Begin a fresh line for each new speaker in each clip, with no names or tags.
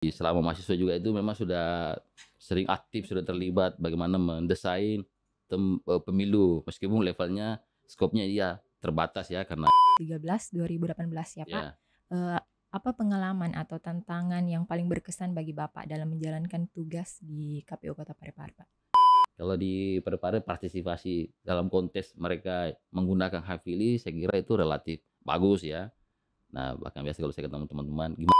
Selama mahasiswa juga itu memang sudah sering aktif, sudah terlibat bagaimana mendesain pemilu meskipun levelnya, skopnya iya terbatas ya karena
2018 ya Pak.
ya
Apa pengalaman atau tantangan yang paling berkesan bagi Bapak dalam menjalankan tugas di KPU Kota Parepare, Pak?
kalau di Parepare partisipasi dalam kontes mereka menggunakan hak pilih saya kira itu relatif bagus ya. Nah, bahkan biasa kalau saya ketemu teman-teman gimana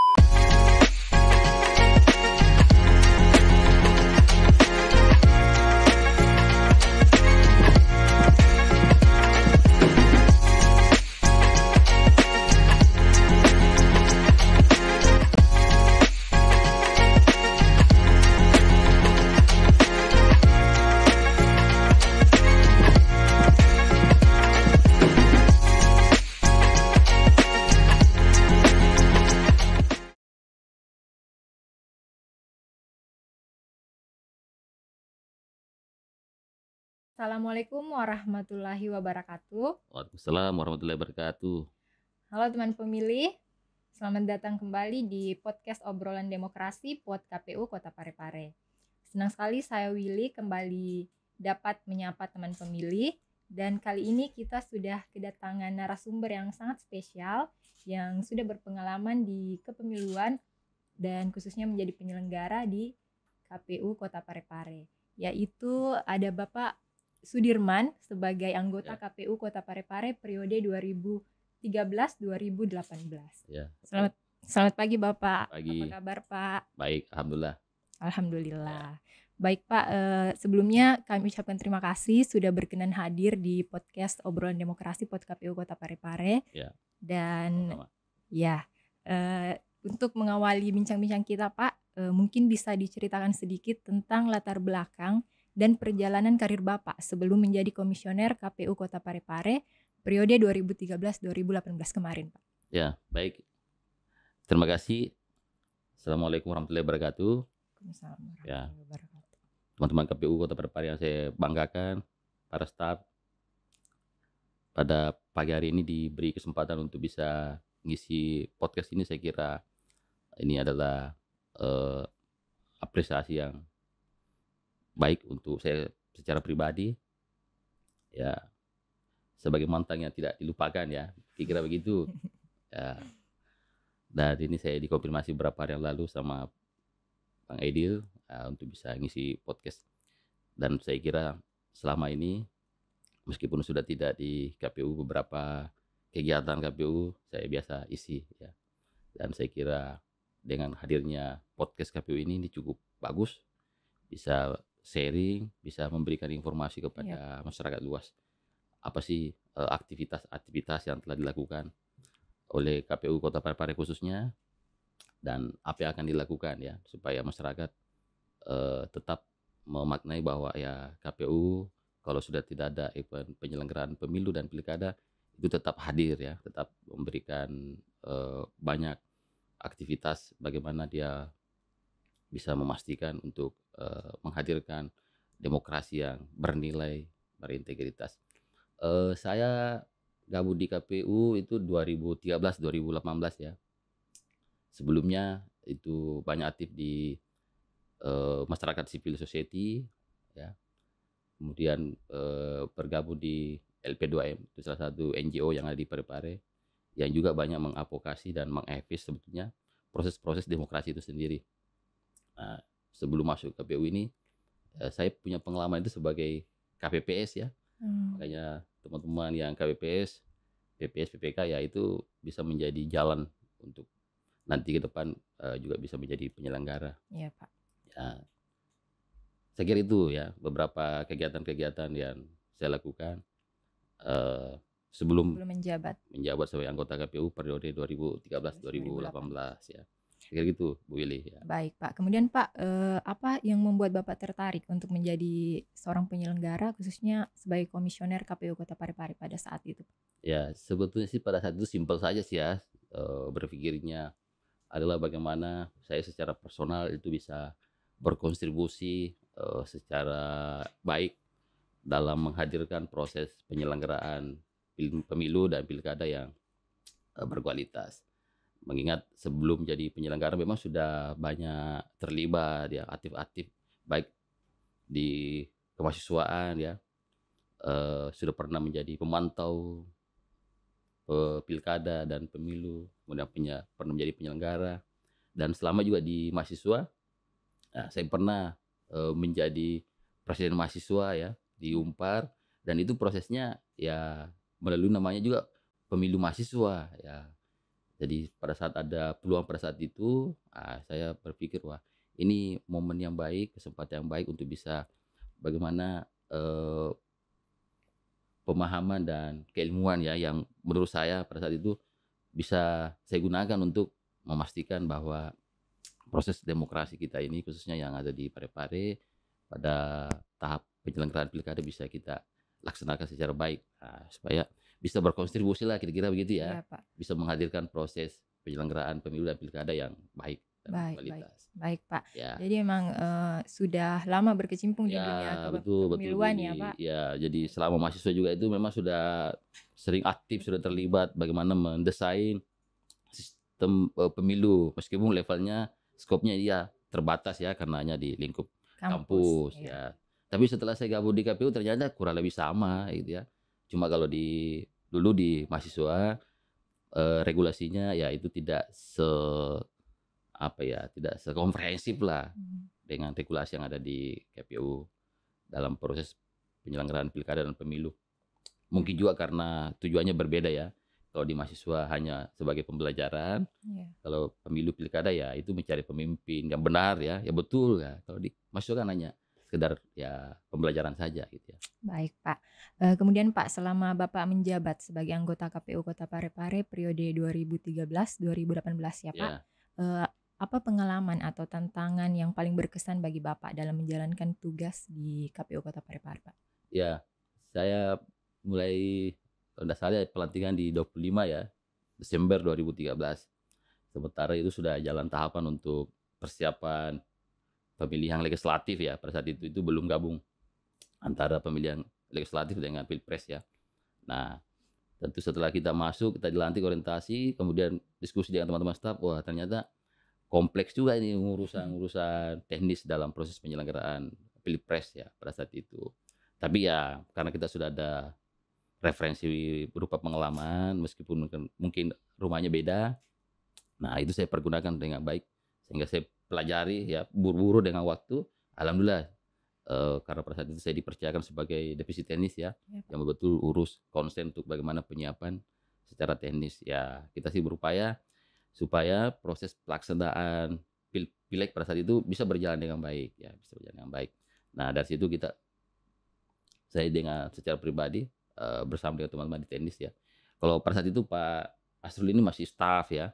Assalamualaikum warahmatullahi wabarakatuh.
Waalaikumsalam warahmatullahi wabarakatuh.
Halo teman pemilih, selamat datang kembali di podcast obrolan demokrasi POD KPU Kota Parepare. Senang sekali saya Willy kembali dapat menyapa teman pemilih, dan kali ini kita sudah kedatangan narasumber yang sangat spesial yang sudah berpengalaman di kepemiluan dan khususnya menjadi penyelenggara di KPU Kota Parepare, yaitu ada Bapak Sudirman sebagai anggota KPU Kota Parepare periode 2013-2018.
Ya.
Selamat pagi Bapak.
Pagi.
Apa kabar Pak?
Baik, alhamdulillah.
Alhamdulillah. Baik Pak, sebelumnya kami ucapkan terima kasih sudah berkenan hadir di podcast obrolan demokrasi POD KPU Kota Parepare.
Ya.
Dan
Sama.
ya, untuk mengawali bincang-bincang kita Pak, mungkin bisa diceritakan sedikit tentang latar belakang dan perjalanan karir Bapak sebelum menjadi komisioner KPU Kota Parepare periode 2013-2018 kemarin, Pak.
Ya, baik. Terima kasih. Assalamualaikum warahmatullahi wabarakatuh.
Waalaikumsalam
Ya.
warahmatullahi wabarakatuh.
Teman-teman KPU Kota Parepare yang saya banggakan, para staf, pada pagi hari ini diberi kesempatan untuk bisa ngisi podcast ini, saya kira ini adalah apresiasi yang baik untuk saya secara pribadi. Ya, sebagai mantan yang tidak dilupakan ya, kira-kira begitu. Ya. Dan ini saya dikonfirmasi beberapa hari yang lalu sama Bang Aidil untuk bisa ngisi podcast. Dan saya kira selama ini meskipun sudah tidak di KPU, beberapa kegiatan KPU saya biasa isi ya. Dan saya kira dengan hadirnya podcast KPU ini cukup bagus, bisa sharing, bisa memberikan informasi kepada masyarakat luas apa sih aktivitas-aktivitas yang telah dilakukan oleh KPU Kota Parepare khususnya, dan apa yang akan dilakukan ya supaya masyarakat tetap memaknai bahwa ya KPU kalau sudah tidak ada event penyelenggaraan pemilu dan pilkada itu tetap hadir ya, tetap memberikan banyak aktivitas bagaimana dia bisa memastikan untuk menghadirkan demokrasi yang bernilai, berintegritas. Saya gabung di KPU itu 2013-2018 ya. Sebelumnya itu banyak aktif di masyarakat civil society ya. Kemudian bergabung di LP2M, itu salah satu NGO yang ada di Parepare yang juga banyak mengadvokasi dan mengaktifis sebetulnya proses-proses demokrasi itu sendiri. Nah, sebelum masuk KPU ini saya punya pengalaman itu sebagai KPPS ya. Makanya teman-teman yang KPPS, PPS, PPK ya itu bisa menjadi jalan untuk nanti ke depan juga bisa menjadi penyelenggara.
Iya Pak.
Ya, saya kira itu ya beberapa kegiatan-kegiatan yang saya lakukan sebelum
menjabat
sebagai anggota KPU periode 2013-2018 ya. Kira gitu Bu Willy ya.
Baik Pak, kemudian Pak, apa yang membuat Bapak tertarik untuk menjadi seorang penyelenggara khususnya sebagai komisioner KPU Kota Parepare pada saat itu?
Ya sebetulnya sih pada saat itu simpel saja sih ya, berpikirnya adalah bagaimana saya secara personal itu bisa berkontribusi secara baik dalam menghadirkan proses penyelenggaraan pemilu dan pilkada yang berkualitas. Mengingat sebelum jadi penyelenggara memang sudah banyak terlibat ya, aktif-aktif baik di kemahasiswaan ya, sudah pernah menjadi pemantau, pilkada dan pemilu, kemudian pernah menjadi penyelenggara, dan selama juga di mahasiswa, saya pernah, menjadi presiden mahasiswa ya, di Unpar, dan itu prosesnya ya melalui namanya juga pemilu mahasiswa ya. Jadi pada saat ada peluang pada saat itu, saya berpikir, wah ini momen yang baik, kesempatan yang baik untuk bisa bagaimana, pemahaman dan keilmuan ya yang menurut saya pada saat itu bisa saya gunakan untuk memastikan bahwa proses demokrasi kita ini khususnya yang ada di Parepare pada tahap penyelenggaraan pilkada bisa kita laksanakan secara baik. Supaya bisa berkontribusi lah kira-kira begitu ya.
Iya, Pak.
Bisa menghadirkan proses penyelenggaraan pemilu dan pilkada yang baik dan
Baik, baik.
berkualitas.
Baik, Pak.
Ya.
Jadi emang sudah lama berkecimpung di dunia
Ya, betul betul
kepemiluan ya,
Billy.
Pak.
Ya, jadi selama mahasiswa juga itu memang sudah sering aktif, sudah terlibat bagaimana mendesain sistem, pemilu meskipun levelnya, skopnya iya terbatas ya karenanya di lingkup kampus
Iya.
ya. Tapi setelah saya gabung di KPU ternyata kurang lebih sama gitu ya. Cuma kalau dulu di mahasiswa, regulasinya ya itu tidak apa ya, tidak sekomprehensif lah dengan regulasi yang ada di KPU dalam proses penyelenggaraan pilkada dan pemilu. Mungkin juga karena tujuannya berbeda ya. Kalau di mahasiswa hanya sebagai pembelajaran,
Iya.
kalau pemilu pilkada ya itu mencari pemimpin yang benar ya, ya betul ya. Kalau di mahasiswa kan hanya sekedar ya pembelajaran saja gitu ya.
Baik, Pak. Kemudian Pak, selama Bapak menjabat sebagai anggota KPU Kota Parepare periode 2013-2018 ya, Pak.
Ya,
Apa pengalaman atau tantangan yang paling berkesan bagi Bapak dalam menjalankan tugas di KPU Kota Parepare, Pak?
ya. Saya mulai kalau tidak salah pelantikan di 25 ya, Desember 2013. Sementara itu sudah jalan tahapan untuk persiapan pemilihan legislatif ya. Pada saat itu belum gabung antara pemilihan legislatif dengan pilpres ya. Nah, tentu setelah kita masuk, kita dilantik orientasi, kemudian diskusi dengan teman-teman staf, wah ternyata kompleks juga ini urusan teknis dalam proses penyelenggaraan pilpres ya pada saat itu. Tapi ya karena kita sudah ada referensi berupa pengalaman, meskipun mungkin rumahnya beda, nah itu saya pergunakan dengan baik sehingga saya pelajari ya buru-buru dengan waktu. Alhamdulillah, karena pada saat itu saya dipercayakan sebagai divisi teknis ya,
Ya, Pak.
yang betul urus konsen untuk bagaimana penyiapan secara teknis ya. Kita sih berupaya supaya proses pelaksanaan pileg pada saat itu bisa berjalan dengan baik ya, bisa berjalan dengan baik. Nah dari situ saya dengan secara pribadi, bersama dengan teman-teman di teknis ya. Kalau pada saat itu Pak Asrul ini masih staf ya,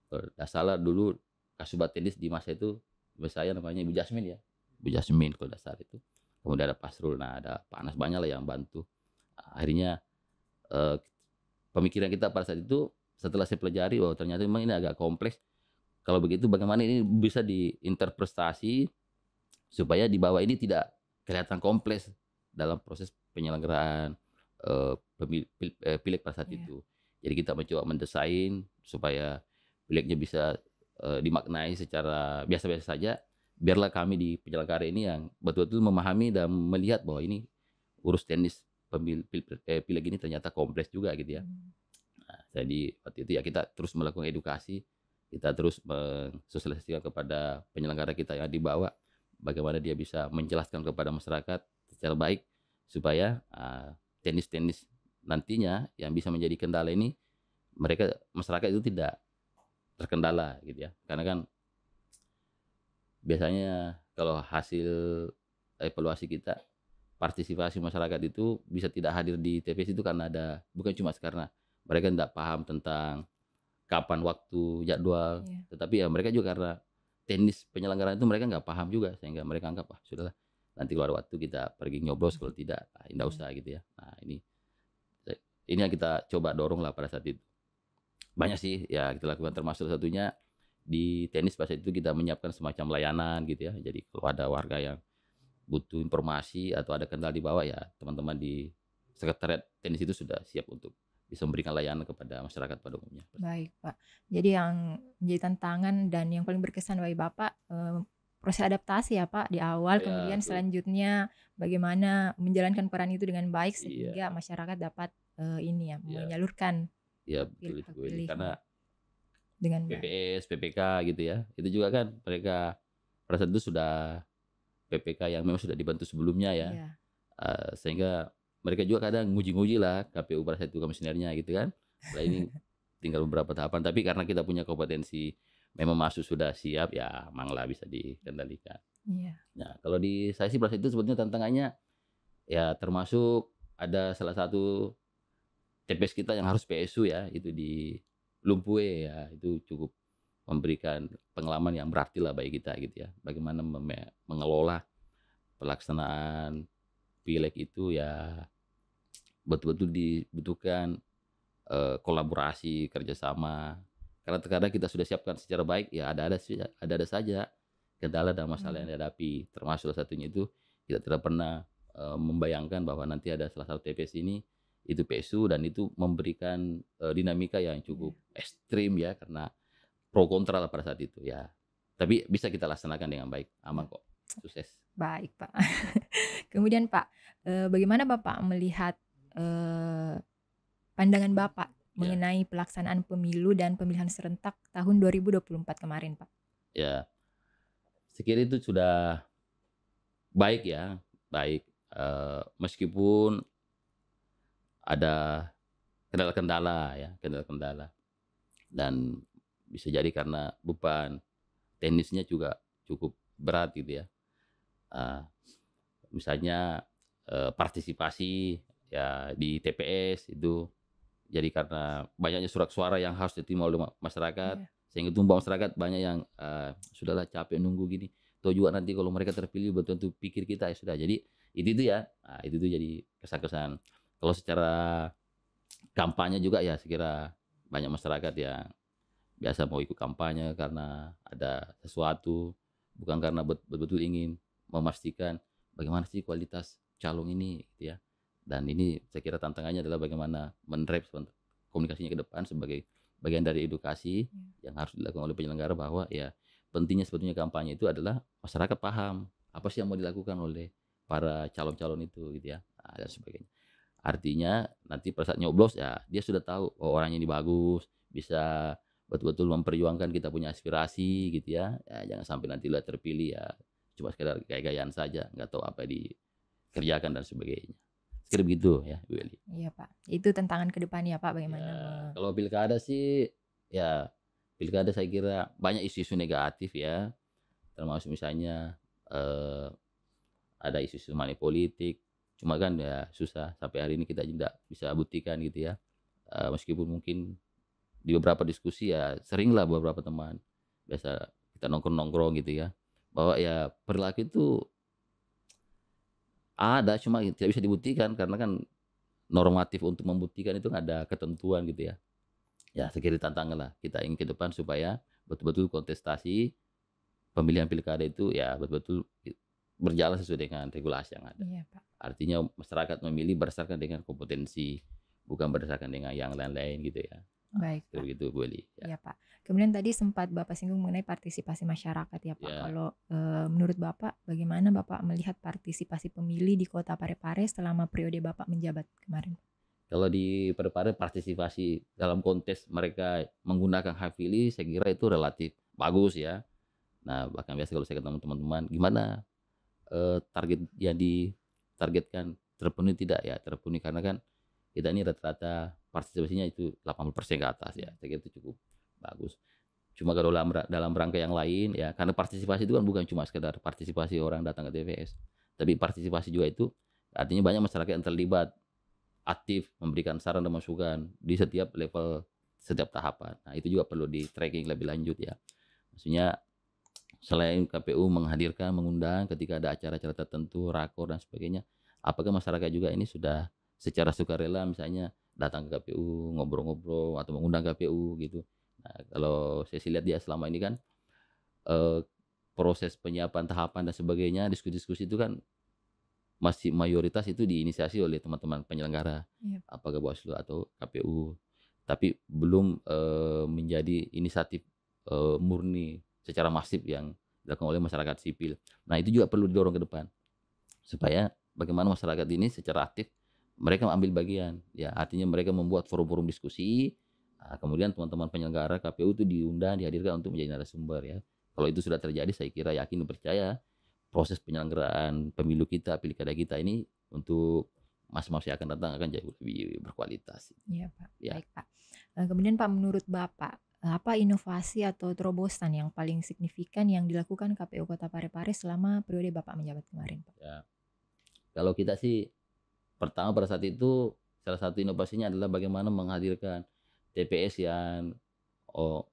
kalau tidak salah dulu Kasubag Teknis di masa itu, saya namanya Ibu Jasmine ya, Ibu Jasmine kalau tidak salah itu. Kemudian ada Pak Asrul, nah ada Pak Anas banyak lah yang bantu. Akhirnya, pemikiran kita pada saat itu setelah saya pelajari, oh ternyata memang ini agak kompleks. Kalau begitu bagaimana ini bisa diinterpretasi supaya di bawah ini tidak kelihatan kompleks dalam proses penyelenggaraan, pileg pada saat
Iya.
itu. Jadi kita mencoba mendesain supaya pilegnya bisa, dimaknai secara biasa-biasa saja, biarlah kami di penyelenggara ini yang betul-betul memahami dan melihat bahwa ini urus teknis pileg ini ternyata kompleks juga gitu ya. Nah, jadi waktu itu ya kita terus melakukan edukasi, kita terus mensosialisasikan kepada penyelenggara kita yang di bawah, bagaimana dia bisa menjelaskan kepada masyarakat secara baik supaya, teknis-teknis nantinya yang bisa menjadi kendala ini masyarakat itu tidak terkendala gitu ya. Karena kan biasanya kalau hasil evaluasi kita, partisipasi masyarakat itu bisa tidak hadir di TPS itu karena bukan cuma karena mereka tidak paham tentang kapan waktu, jadwal,
Iya.
tetapi ya mereka juga karena teknis penyelenggaraan itu mereka nggak paham juga sehingga mereka anggap, sudahlah nanti kalau ada waktu kita pergi nyoblos, kalau tidak, nggak usah gitu ya. Nah ini yang kita coba dorong lah pada saat itu. Banyak sih ya kita lakukan, termasuk salah satunya di tenis pada saat itu kita menyiapkan semacam layanan gitu ya. Jadi kalau ada warga yang butuh informasi atau ada kendala di bawah ya teman-teman di sekretariat tenis itu sudah siap untuk bisa memberikan layanan kepada masyarakat pada umumnya.
Baik, Pak. Jadi yang menjadi tantangan dan yang paling berkesan bagi Bapak, proses adaptasi ya, Pak, di awal,
Ya,
kemudian
betul.
selanjutnya bagaimana menjalankan peran itu dengan baik
Iya,
sehingga masyarakat dapat, ini ya,
iya,
menyalurkan
iya betul itu
hak
Bu Eli.
pilih
Karena
dengan baik.
PPS, PPK gitu ya, itu juga kan mereka pada saat itu sudah PPK yang memang sudah dibantu sebelumnya ya,
Iya,
sehingga mereka juga kadang nguji-nguji lah KPU pada saat itu komisionernya gitu kan. Setelah ini tinggal beberapa tahapan, tapi karena kita punya kompetensi memang masuk sudah siap, ya manglah bisa dikendalikan.
iya,
Nah, kalau di saya sih pada saat itu sebetulnya tantangannya ya termasuk ada salah satu TPS kita yang harus PSU ya, itu di Lumpue ya, itu cukup memberikan pengalaman yang berarti lah bagi kita gitu ya. Bagaimana mengelola pelaksanaan pileg itu ya betul-betul dibutuhkan kolaborasi, kerjasama. Karena terkadang kita sudah siapkan secara baik, ya ada-ada saja kendala dan masalah yang
iya,
dihadapi. Termasuk salah satunya itu kita tidak pernah membayangkan bahwa nanti ada salah satu TPS ini itu PSU dan itu memberikan dinamika yang
iya.
cukup ekstrim ya karena pro kontra lah pada saat itu ya. Tapi bisa kita laksanakan dengan baik, aman kok, sukses.
Baik, Pak. Kemudian Pak, bagaimana Bapak melihat, eee, pandangan Bapak
Ya,
mengenai pelaksanaan pemilu dan pemilihan serentak tahun 2024 kemarin, Pak?
ya. Sekira itu sudah baik ya, baik. Meskipun ada kendala-kendala ya, kendala-kendala dan bisa jadi karena beban teknisnya juga cukup berat gitu ya. Eee, Misalnya, partisipasi ya di TPS itu jadi karena banyaknya surat suara yang harus diterima oleh masyarakat,
Iya,
sehingga tumpah masyarakat banyak yang, "Sudahlah capek nunggu gini, toh juga nanti kalau mereka terpilih belum tentu pikir kita." Ya sudah, jadi itu ya, itu tuh jadi kesan-kesan. Kalau secara kampanye juga ya saya kira banyak masyarakat yang biasa mau ikut kampanye karena ada sesuatu, bukan karena betul-betul ingin memastikan bagaimana sih kualitas calon ini gitu ya. Dan ini saya kira tantangannya adalah bagaimana komunikasinya ke depan sebagai bagian dari edukasi
iya.
yang harus dilakukan oleh penyelenggara bahwa ya pentingnya sebetulnya kampanye itu adalah masyarakat paham apa sih yang mau dilakukan oleh para calon-calon itu gitu ya, dan sebagainya. Artinya nanti pada saat nyoblos ya dia sudah tahu, oh orangnya ini bagus, bisa betul-betul memperjuangkan kita punya aspirasi gitu ya. Ya jangan sampai nanti lah terpilih ya cuma sekedar gaya-gayaan saja, nggak tahu apa yang dikerjakan dan sebagainya. Sekira begitu ya, Bu Eli.
Iya, Pak. Itu tantangan ke depannya, Pak, bagaimana
Ya, kalau pilkada sih ya pilkada saya kira banyak isu-isu negatif ya, termasuk misalnya, ada isu-isu money politik, cuma kan ya susah sampai hari ini kita tidak bisa buktikan gitu ya. Meskipun mungkin di beberapa diskusi ya seringlah beberapa teman, biasa kita nongkrong-nongkrong gitu ya, bahwa ya perilaku itu ada cuma tidak bisa dibuktikan karena kan normatif untuk membuktikan itu kan ada ketentuan gitu ya. Ya saya kira tantangan lah kita ingin ke depan supaya betul-betul kontestasi pemilihan pilkada itu ya betul-betul berjalan sesuai dengan regulasi yang ada.
iya, Pak.
Artinya masyarakat memilih berdasarkan dengan kompetensi, bukan berdasarkan dengan yang lain-lain gitu ya.
Baik,
Seperti
Pak.
itu Bu Eli, ya.
Iya, Pak. Kemudian tadi sempat Bapak singgung mengenai partisipasi masyarakat ya, Pak.
Ya,
Kalau, menurut Bapak bagaimana Bapak melihat partisipasi pemilih di Kota Parepare selama periode Bapak menjabat kemarin?
kalau di Parepare partisipasi dalam konteks mereka menggunakan hak pilih, saya kira itu relatif bagus ya. Nah, bahkan biasa kalau saya ketemu teman-teman, "Gimana, target yang ditargetkan terpenuhi tidak?" Ya terpenuhi karena kan kita ini rata-rata partisipasinya itu 80% ke atas ya, saya kira itu cukup bagus. Cuma kalau dalam rangka yang lain ya, karena partisipasi itu kan bukan cuma sekedar partisipasi orang datang ke TPS, tapi partisipasi juga itu artinya banyak masyarakat yang terlibat, aktif memberikan saran dan masukan di setiap level, setiap tahapan. Nah, itu juga perlu di-tracking lebih lanjut ya. Maksudnya selain KPU menghadirkan, mengundang ketika ada acara-acara tertentu, rakor dan sebagainya, apakah masyarakat juga ini sudah secara sukarela misalnya datang ke KPU, ngobrol-ngobrol atau mengundang KPU gitu. Nah, kalau saya sih lihat dia selama ini kan, eee, proses penyiapan tahapan dan sebagainya, diskusi-diskusi itu kan masih mayoritas itu diinisiasi oleh teman-teman penyelenggara,
Iya.
apakah Bawaslu atau KPU. Tapi belum, menjadi inisiatif, murni secara masif yang dilakukan oleh masyarakat sipil. Nah, itu juga perlu didorong ke depan, supaya bagaimana masyarakat ini secara aktif mereka mengambil bagian. Ya, artinya mereka membuat forum-forum diskusi, kemudian teman-teman penyelenggara KPU itu diundang, dihadirkan untuk menjadi narasumber ya. Kalau itu sudah terjadi, saya kira yakin dan percaya proses penyelenggaraan pemilu kita, pilkada kita ini untuk masa-masa yang akan datang akan jauh lebih berkualitas.
Iya, Pak.
Ya.
Baik, Pak. Kemudian Pak, menurut Bapak, apa inovasi atau terobosan yang paling signifikan yang dilakukan KPU Kota Parepare selama periode Bapak menjabat kemarin, Pak?
Ya. Kalau kita sih pertama pada saat itu salah satu inovasinya adalah bagaimana menghadirkan TPS yang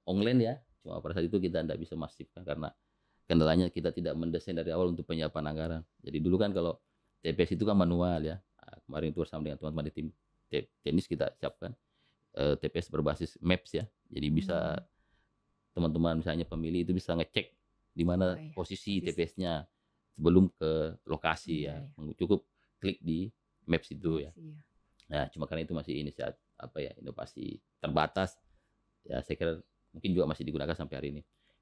online ya. Cuma pada saat itu kita tidak bisa masifkan karena kendalanya kita tidak mendesain dari awal untuk penyiapan anggaran. Jadi dulu kan kalau TPS itu kan manual ya. Kemarin itu bersama dengan teman-teman di tim teknis kita siapkan TPS berbasis Maps ya. Jadi bisa teman-teman misalnya pemilih itu bisa ngecek di mana posisi TPS-nya sebelum ke lokasi ya. Cukup klik di Maps itu ya. Nah, cuma karena itu masih inisiatif inovasi terbatas ya, saya kira mungkin juga masih digunakan sampai hari ini.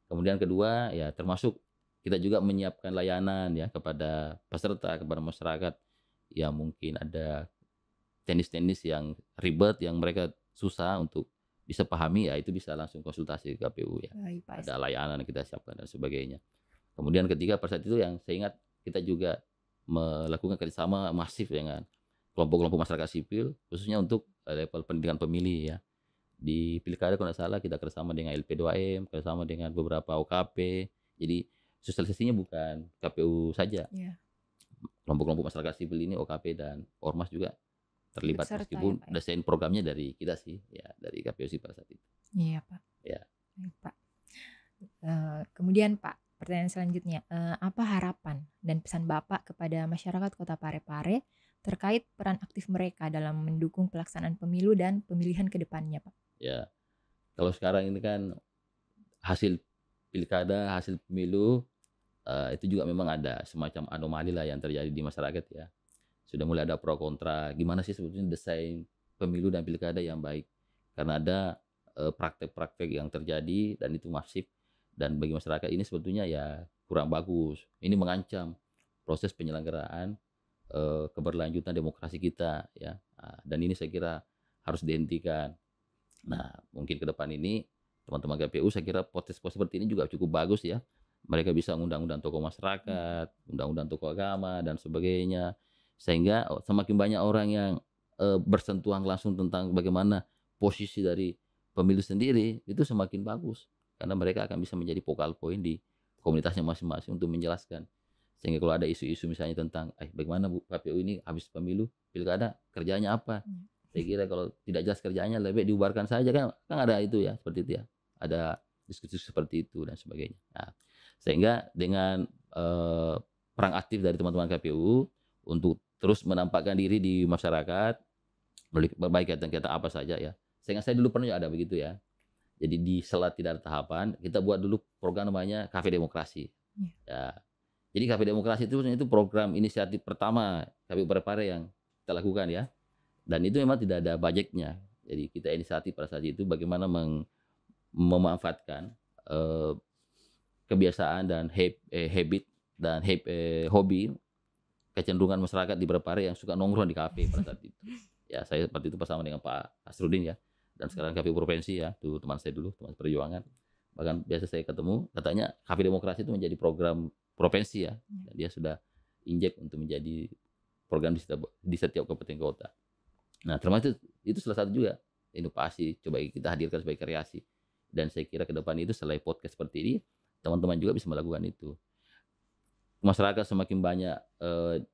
Kemudian kedua ya termasuk kita juga menyiapkan layanan ya kepada peserta, kepada masyarakat yang mungkin ada teknis-teknis yang ribet yang mereka susah untuk bisa pahami, ya itu bisa langsung konsultasi ke KPU ya. Ada layanan yang kita siapkan dan sebagainya. Kemudian ketiga pada saat itu yang saya ingat kita juga melakukan kerjasama masif dengan kelompok-kelompok masyarakat sipil khususnya untuk level pendidikan pemilih ya. Di pilkada kalau tidak salah kita kerjasama dengan LP2M, kerjasama dengan beberapa OKP. Jadi sosialisasinya bukan KPU saja. Kelompok-kelompok masyarakat sipil ini OKP dan Ormas juga terlibat meskipun ya, desain programnya dari kita sih ya, dari KPU sih pada saat itu.
Iya, Pak.
Ya.
Baik, Pak. Kemudian Pak, pertanyaan selanjutnya, apa harapan dan pesan Bapak kepada masyarakat Kota Parepare terkait peran aktif mereka dalam mendukung pelaksanaan pemilu dan pemilihan ke depannya, Pak?
Ya, kalau sekarang ini kan hasil pilkada, hasil pemilu itu juga memang ada semacam anomali lah yang terjadi di masyarakat ya. Sudah mulai ada pro kontra. Gimana sih sebetulnya desain pemilu dan pilkada yang baik? Karena ada praktek-praktek yang terjadi dan itu masif dan bagi masyarakat ini sebetulnya ya kurang bagus. Ini mengancam proses penyelenggaraan keberlanjutan demokrasi kita ya. Dan ini saya kira harus dihentikan. Nah, mungkin ke depan ini teman-teman KPU saya kira proses-proses seperti ini juga cukup bagus ya. Mereka bisa undang-undang tokoh masyarakat, undang-undang tokoh agama dan sebagainya. Sehingga semakin banyak orang yang bersentuhan langsung tentang bagaimana posisi dari pemilu sendiri, itu semakin bagus. Karena mereka akan bisa menjadi focal point di komunitasnya masing-masing untuk menjelaskan. Sehingga kalau ada isu-isu misalnya tentang bagaimana KPU ini habis pemilu, pilkada kerjanya apa? Saya kira kalau tidak jelas kerjanya lebih diubarkan saja kan ada itu ya, seperti itu ya. Ada diskusi seperti itu dan sebagainya. Nah, sehingga dengan peran aktif dari teman-teman KPU untuk terus menampakkan diri di masyarakat, berbagai kegiatan-kegiatan apa saja ya. Sehingga saya dulu pernah ada begitu ya. Jadi di sela tidak ada tahapan, kita buat dulu program namanya Cafe Demokrasi. Ya. Jadi Cafe Demokrasi itu program inisiatif pertama KPU Parepare yang kita lakukan ya. Dan itu memang tidak ada budgetnya. Jadi kita inisiatif pada saat itu bagaimana memanfaatkan kebiasaan dan habit dan hobi kecenderungan masyarakat di Parepare yang suka nongkrong di kafe pada saat itu. Ya, saya seperti itu bersama dengan Pak Asrudin ya. Dan sekarang KPU Provinsi ya, itu teman saya dulu, teman perjuangan. Bahkan biasa saya ketemu, katanya Cafe Demokrasi itu menjadi program provinsi ya. Dan dia sudah injek untuk menjadi program di setiap kabupaten kota. Nah, termasuk itu salah satu juga inovasi coba kita hadirkan sebagai kreasi. Dan saya kira ke depan itu selain podcast seperti ini, teman-teman juga bisa melakukan itu. Masyarakat semakin banyak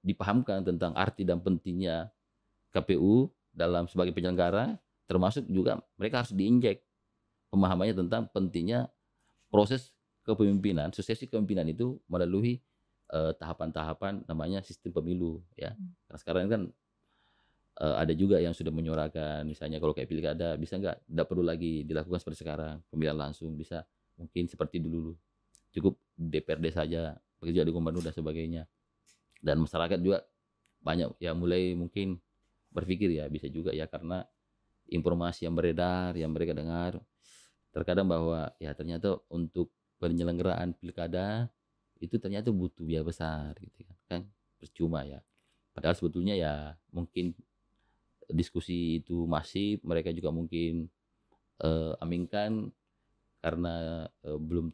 dipahamkan tentang arti dan pentingnya KPU dalam sebagai penyelenggara, termasuk juga mereka harus diinjek pemahamannya tentang pentingnya proses kepemimpinan, suksesi kepemimpinan itu melalui tahapan-tahapan namanya sistem pemilu ya. Karena sekarang kan ada juga yang sudah menyuarakan misalnya kalau kayak pilkada bisa tidak perlu lagi dilakukan seperti sekarang, pemilihan langsung bisa mungkin seperti dulu cukup DPRD saja, begitu juga di gubernur dan sebagainya. Dan masyarakat juga banyak yang mulai mungkin berpikir ya bisa juga ya karena informasi yang beredar yang mereka dengar terkadang bahwa ya ternyata untuk penyelenggaraan pilkada itu ternyata butuh biaya besar gitu kan percuma ya padahal sebetulnya ya mungkin diskusi itu masif mereka juga mungkin aminkan karena belum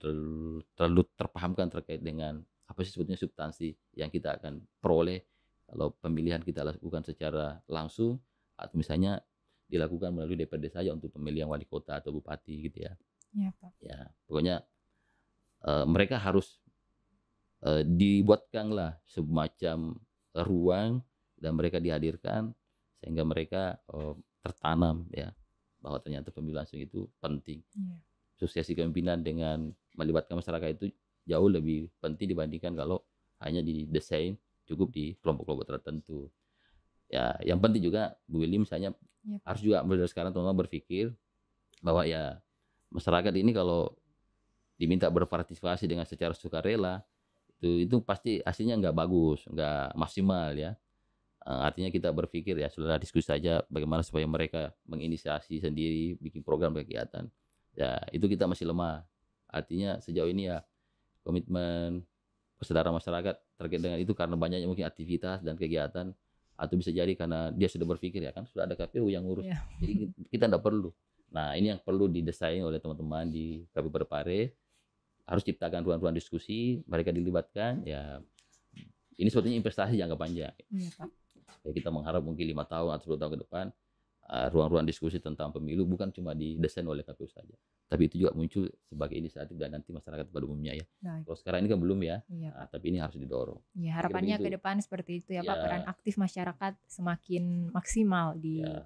terlalu terpahamkan terkait dengan apa sih sebetulnya substansi yang kita akan peroleh kalau pemilihan kita lakukan secara langsung atau misalnya dilakukan melalui DPRD saja untuk pemilihan wali kota atau bupati gitu ya.
Iya, Pak.
Ya, pokoknya mereka harus dibuatkanlah semacam ruang dan mereka dihadirkan sehingga mereka tertanam ya bahwa ternyata pemilu langsung itu penting.
Iya.
Suksesi kepemimpinan dengan melibatkan masyarakat itu jauh lebih penting dibandingkan kalau hanya didesain cukup di kelompok-kelompok tertentu. Ya, yang penting juga Bu Willy misalnya
Iya, Pak.
harus juga mulai sekarang teman-teman berpikir bahwa ya masyarakat ini kalau diminta berpartisipasi dengan secara sukarela itu pasti hasilnya nggak bagus, nggak maksimal ya. Artinya kita berpikir ya sudah diskusi saja bagaimana supaya mereka menginisiasi sendiri bikin program kegiatan. Ya itu kita masih lemah. Artinya sejauh ini ya komitmen kesadaran masyarakat terkait dengan itu karena banyaknya mungkin aktivitas dan kegiatan atau bisa jadi karena dia sudah berpikir ya kan sudah ada KPU yang ngurus.
Iya.
Jadi kita tidak perlu. Nah ini yang perlu didesain oleh teman-teman di KPU Parepare harus ciptakan ruang-ruang diskusi mereka dilibatkan ya ini sebetulnya investasi jangka panjang.
Iya, Pak.
Ya, kita mengharap mungkin 5 tahun atau 10 tahun ke depan ruang-ruang diskusi tentang pemilu bukan cuma didesain oleh KPU saja tapi itu juga muncul sebagai inisiatif dan nanti masyarakat pada umumnya ya.
Baik.
Kalau sekarang ini kan belum ya.
Iya,
Nah, tapi ini harus didorong.
Ya, harapannya
begitu.
ke depan seperti itu ya, Pak,
Ya.
peran aktif masyarakat semakin maksimal di
Ya.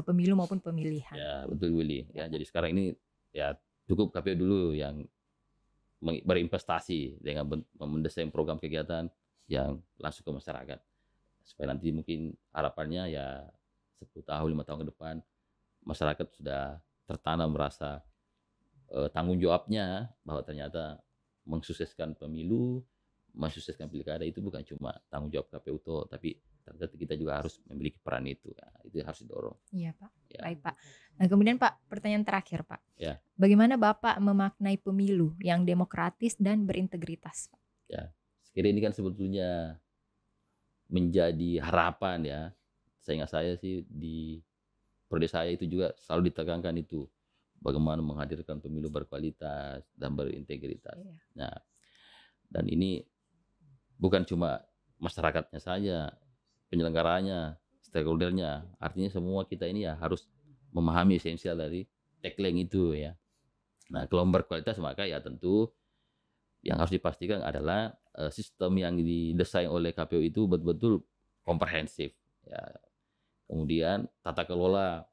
Pemilu maupun pemilihan.
Ya betul Willy ya jadi sekarang ini ya cukup KPU dulu yang berinvestasi dengan mendesain program kegiatan yang langsung ke masyarakat supaya nanti mungkin harapannya ya 10 tahun 5 tahun ke depan masyarakat sudah tertanam merasa tanggung jawabnya bahwa ternyata mensukseskan pemilu mensukseskan pilkada itu bukan cuma tanggung jawab KPU toh tapi ternyata kita juga harus memiliki peran itu ya, itu harus didorong.
Iya, Pak.
Ya.
Baik, Pak. Nah, kemudian Pak, pertanyaan terakhir, Pak.
Ya.
Bagaimana Bapak memaknai pemilu yang demokratis dan berintegritas, Pak?
Ya, sekiranya ini kan sebetulnya menjadi harapan ya. Seingat saya sih di periode saya itu juga selalu ditekankan itu bagaimana menghadirkan pemilu berkualitas dan berintegritas.
Iya.
Nah, dan ini bukan cuma masyarakatnya saja, penyelenggaranya, stakeholdernya, artinya semua kita ini ya harus memahami esensial dari tagline itu ya. Nah, kalau berkualitas maka ya tentu yang harus dipastikan adalah sistem yang didesain oleh KPU itu betul-betul komprehensif. Ya. Kemudian tata kelola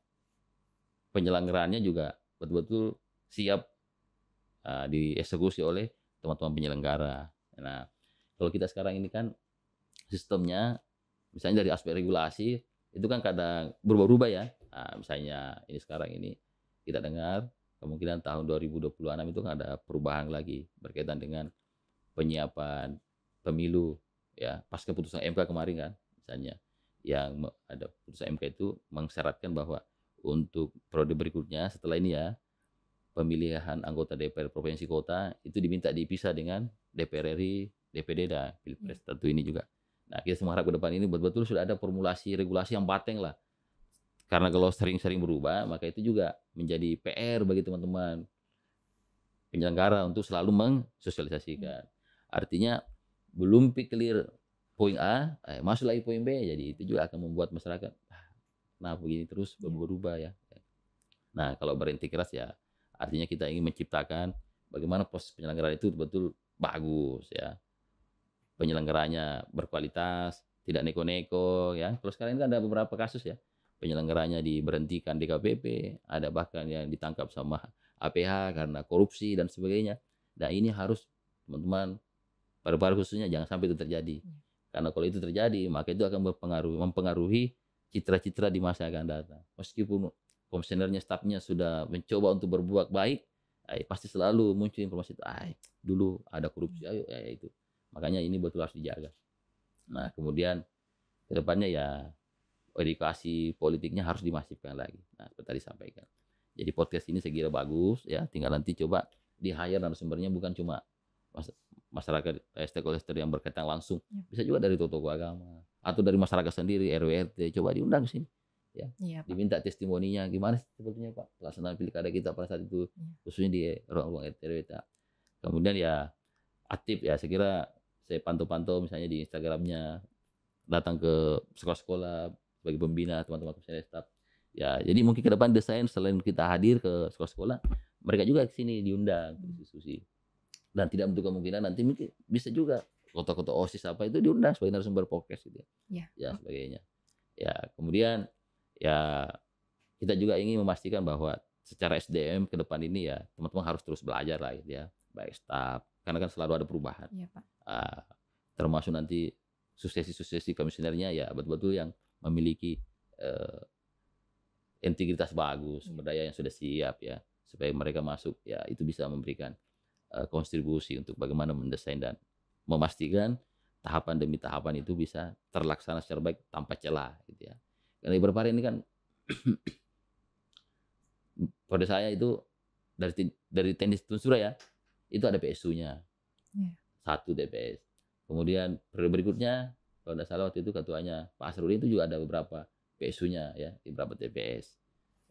penyelenggaraannya juga betul-betul siap dieksekusi oleh teman-teman penyelenggara. Nah, kalau kita sekarang ini kan sistemnya misalnya dari aspek regulasi itu kan kadang berubah-ubah ya. Nah, misalnya ini sekarang ini kita dengar kemungkinan tahun 2026 itu kan ada perubahan lagi berkaitan dengan penyiapan pemilu ya pas keputusan MK kemarin kan misalnya yang ada putusan MK itu mensyaratkan bahwa untuk periode berikutnya setelah ini ya pemilihan anggota DPR provinsi kota itu diminta dipisah dengan DPR RI, DPD dan Pilpres tentu ini juga. Nah, kita semua harap ke depan ini betul-betul sudah ada formulasi regulasi yang pateng lah. Karena kalau sering-sering berubah, maka itu juga menjadi PR bagi teman-teman penyelenggara untuk selalu mensosialisasikan. Artinya belum clear poin A, masuk lagi poin B, jadi itu juga akan membuat masyarakat, nah begini terus berubah ya. Nah, kalau berintegritas ya, artinya kita ingin menciptakan bagaimana proses penyelenggaraan itu betul-betul bagus ya. Penyelenggaranya berkualitas, tidak neko-neko ya. Kalau sekarang ini kan ada beberapa kasus ya. Penyelenggaranya diberhentikan DKPP, ada bahkan yang ditangkap sama APH karena korupsi dan sebagainya. Nah, ini harus teman-teman pada khususnya jangan sampai itu terjadi. Karena kalau itu terjadi, maka itu akan mempengaruhi citra-citra di masa akan datang. Meskipun komisionernya, stafnya sudah mencoba untuk berbuat baik, pasti selalu muncul informasi itu, dulu ada korupsi, ayo ya itu. Makanya ini betul harus dijaga. Nah, kemudian kedepannya ya edukasi politiknya harus dimasifkan lagi. Nah, seperti tadi sampaikan. Jadi podcast ini saya kira bagus ya, tinggal nanti coba di-hire narasumbernya bukan cuma masyarakat stakeholder yang berkaitan langsung, bisa juga dari tokoh agama atau dari masyarakat sendiri, RW RT, coba diundang ke sini ya. Diminta testimoninya gimana sebetulnya Pak pelaksanaan pilkada kita pada saat itu, khususnya di ruang-ruang RT RW. Kemudian ya aktif ya, saya kira saya pantau-pantau misalnya di Instagramnya, datang ke sekolah-sekolah sebagai pembina teman-teman komisioner staf. Ya, jadi mungkin ke depan desain selain kita hadir ke sekolah-sekolah, mereka juga ke sini diundang diskusi. Dan tidak menutup kemungkinan nanti mungkin bisa juga kota-kota OSIS apa itu diundang sebagai narasumber podcast gitu ya. Ya, sebagainya. Ya, kemudian ya kita juga ingin memastikan bahwa secara SDM ke depan ini ya teman-teman harus terus belajar lah ya, baik staf, karena kan selalu ada perubahan. Iya, Pak. Termasuk nanti suksesi komisionernya ya betul-betul yang memiliki integritas bagus, berdaya yang sudah siap ya, supaya mereka masuk ya itu bisa memberikan kontribusi untuk bagaimana mendesain dan memastikan tahapan demi tahapan itu bisa terlaksana secara baik tanpa celah gitu ya. Karena beberapa hari ini kan pada saya itu dari teknis Tunsura ya, itu ada PSU-nya. 1 DPS. Kemudian periode berikutnya kalau tidak salah waktu itu ketuanya Pak Asrudin itu juga ada beberapa PSU-nya ya di beberapa TPS.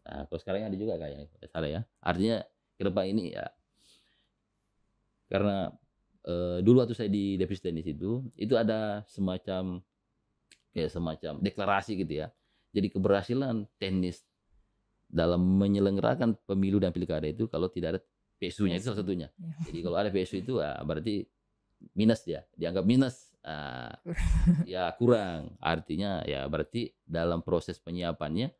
Nah, kalau sekarang ada juga kayaknya tidak salah ya. Artinya ke depan ini ya karena dulu waktu saya di Divisi Teknis itu ada semacam deklarasi gitu ya. Jadi keberhasilan teknis dalam menyelenggarakan pemilu dan pilkada itu kalau tidak ada PSU-nya itu salah satunya. Jadi kalau ada PSU itu berarti minus dia, dianggap minus. Ya kurang. Artinya ya berarti dalam proses penyiapannya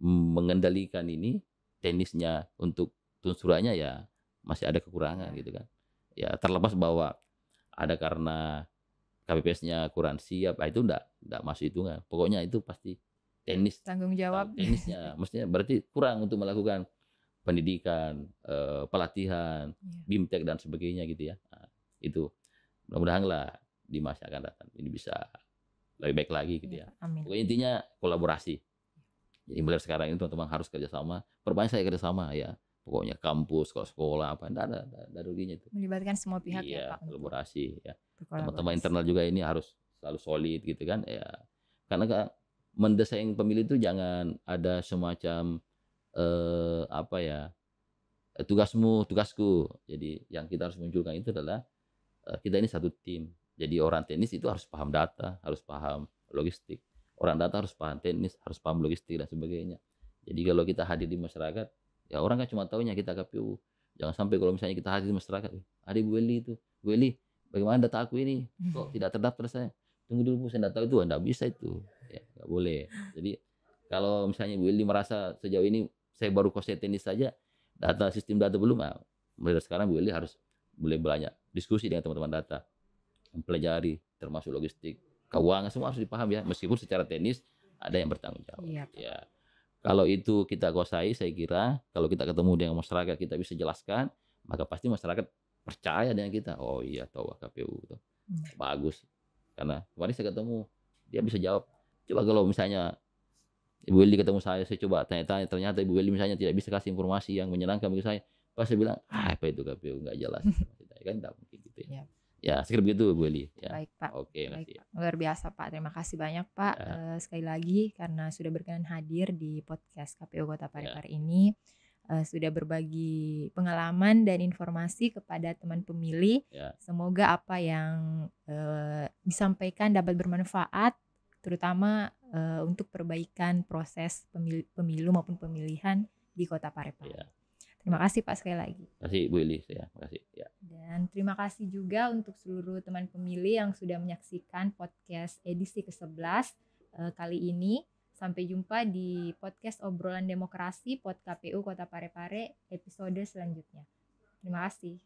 mengendalikan ini teknisnya untuk tunsurannya ya masih ada kekurangan gitu kan. Ya terlepas bahwa ada karena KPPS-nya kurang siap, itu enggak masuk hitungan. Pokoknya itu pasti teknis
tanggung jawab
teknisnya mestinya berarti kurang untuk melakukan pendidikan, pelatihan, BIMTEK dan sebagainya gitu ya. Nah, itu mudah-mudahan lah di masa akan datang ini bisa lebih baik lagi gitu ya.
Amin.
Pokoknya intinya kolaborasi. Jadi mulai sekarang ini teman-teman harus kerjasama. Perbanyak saya kerjasama ya. Pokoknya kampus, sekolah apa, enggak ada ruginya itu.
Melibatkan semua pihak ya Pak.
Kolaborasi ya. Teman-teman internal juga ini harus selalu solid gitu kan ya. Karena mendesain pemilih itu jangan ada semacam tugasku. Jadi yang kita harus munculkan itu adalah kita ini satu tim. Jadi orang teknis itu harus paham data, harus paham logistik. Orang data harus paham teknis, harus paham logistik dan sebagainya. Jadi kalau kita hadir di masyarakat, ya orang kan cuma taunya kita KPU. Jangan sampai kalau misalnya kita hadir di masyarakat, ada Bu Eli itu, Bu Eli, bagaimana data aku ini? Kok tidak terdaftar saya? Tunggu dulu Bu, saya tidak tahu itu, tidak bisa itu. Ya, nggak boleh. Jadi kalau misalnya Bu Eli merasa sejauh ini saya baru kuasai teknis saja, sistem data belum, mulai sekarang Bu Eli harus boleh banyak diskusi dengan teman-teman data, mempelajari termasuk logistik, keuangan, semua harus dipahami ya. Meskipun secara teknis ada yang bertanggung jawab. Ya. Kalau itu kita kuasai, saya kira kalau kita ketemu dengan masyarakat kita bisa jelaskan, maka pasti masyarakat percaya dengan kita. Oh iya, tahu KPU itu bagus. Karena kemarin saya ketemu, dia bisa jawab. Coba kalau misalnya Ibu Eli ketemu saya coba tanya-tanya, ternyata Ibu Eli misalnya tidak bisa kasih informasi yang menyenangkan bagi saya. Pas saya bilang, apa itu KPU nggak jelas. Kan tidak mungkin gitu ya. Ya, sekitar begitu Bu Eli. Ya.
Baik Pak.
Oke,
baik, Pak. Luar biasa Pak. Terima kasih banyak Pak sekali lagi karena sudah berkenan hadir di podcast KPU Kota Parepare ini. Sudah berbagi pengalaman dan informasi kepada teman pemilih. Semoga apa yang disampaikan dapat bermanfaat, terutama untuk perbaikan proses pemilu maupun pemilihan di Kota Parepare. Terima kasih Pak sekali lagi.
Terima kasih Bu Eli, terima kasih. Ya.
Dan terima kasih juga untuk seluruh teman pemilih yang sudah menyaksikan podcast edisi ke-11 kali ini. Sampai jumpa di podcast Obrolan Demokrasi Pod KPU Kota Parepare episode selanjutnya. Terima kasih.